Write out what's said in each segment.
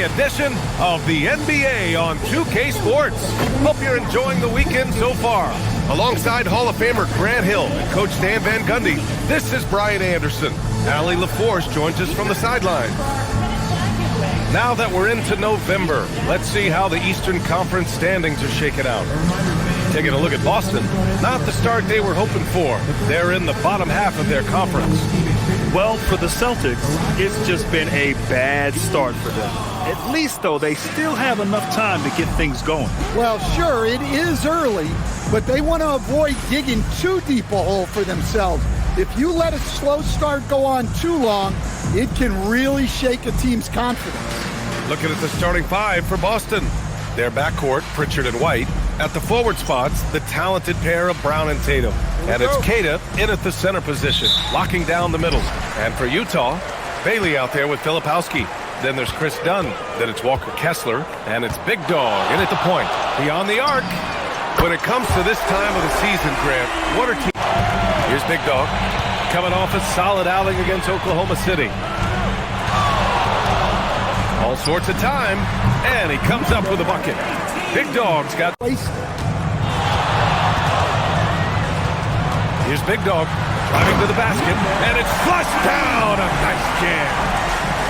edition of the NBA on 2K Sports. Hope you're enjoying the weekend so far. Alongside Hall of Famer Grant Hill and Coach Dan Van Gundy, this is Brian Anderson. Allie LaForce joins us from the sidelines. Now that we're into November, let's see how the Eastern Conference standings are shaking out. Taking a look at Boston, not the start they were hoping for. They're in the bottom half of their conference. Well, for the Celtics, it's just been a bad start for them. At least, though, they still have enough time to get things going. Well, sure, it is early, but they want to avoid digging too deep a hole for themselves. If you let a slow start go on too long, it can really shake a team's confidence. Looking at the starting five for Boston. Their backcourt, Pritchard and White. At the forward spots, the talented pair of Brown and Tatum. And it's Kata in at the center position, locking down the middle. And for Utah, Bailey out there with Filipowski. Then there's Chris Dunn. Then it's Walker Kessler. And it's Big Dog in at the point. Beyond the arc. When it comes to this time of the season, Grant, what are teams? Here's Big Dog, coming off a solid outing against Oklahoma City. All sorts of time, and he comes up with a bucket. Big Dog's got... Here's Big Dog, driving to the basket, and it's flushed down. A nice jam.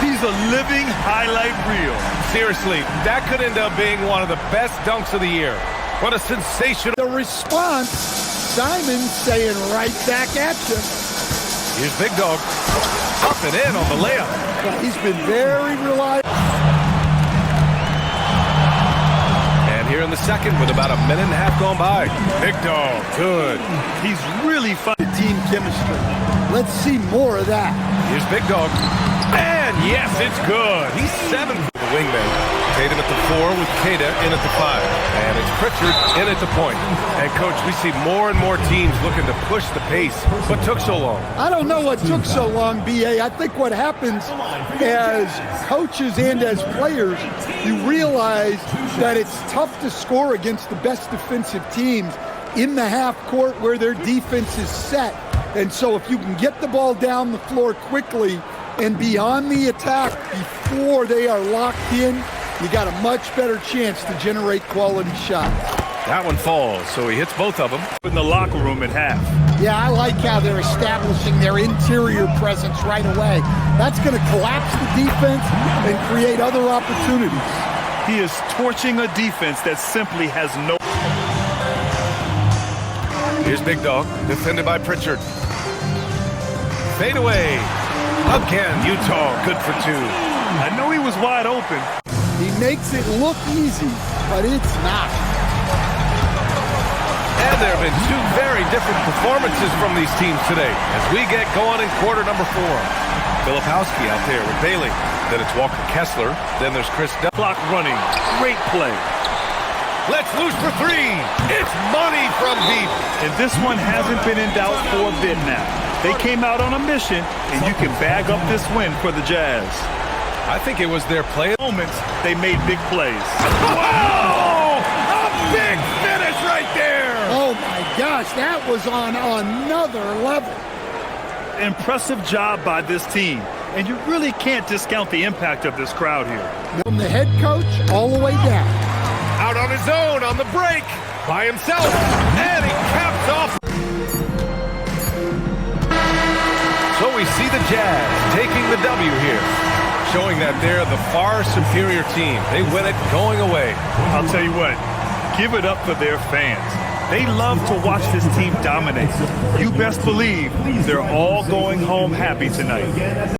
He's a living highlight reel. Seriously, that could end up being one of the best dunks of the year. What a sensational... The response, Simon saying right back at you. Here's Big Dog, up and in on the layup. Well, he's been very reliable. And here in the second with about a minute and a half gone by. Big Dog, good. He's really fun. Team chemistry. Let's see more of that. Here's Big Dog. And yes, it's good. He's 7 for the wingman. Tatum at the 4 with Kata in at the 5. And it's Pritchard in at the point. And, Coach, we see more and more teams looking to push the pace. What took so long? I don't know what took so long, B.A. I think what happens as coaches and as players, you realize that it's tough to score against the best defensive teams in the half court where their defense is set. And so if you can get the ball down the floor quickly and be on the attack before they are locked in, you got a much better chance to generate quality shots. That one falls, so he hits both of them. In the locker room at half. Yeah, I like how they're establishing their interior presence right away. That's going to collapse the defense and create other opportunities. He is torching a defense that simply has no... Here's Big Dog, defended by Pritchard. Fade away. Again, Utah, good for 2. I know he was wide open. He makes it look easy, but it's not. And there have been 2 very different performances from these teams today as we get going in quarter number 4. Filipowski out there with Bailey. Then it's Walker Kessler. Then there's Chris Dunn. Clock running. Great play. Let's loose for 3. It's money from deep. And this one hasn't been in doubt for a bit now. They came out on a mission, and you can bag up this win for the Jazz. I think it was their play. Moments, they made big plays. Wow! A big finish right there! Oh, my gosh, that was on another level. Impressive job by this team, and you really can't discount the impact of this crowd here. From the head coach all the way down. Out on his own on the break, by himself, and he caps off. So we see the Jazz taking the W here, showing that they're the far superior team. They win it going away. I'll tell you what, give it up for their fans. They love to watch this team dominate. You best believe they're all going home happy tonight.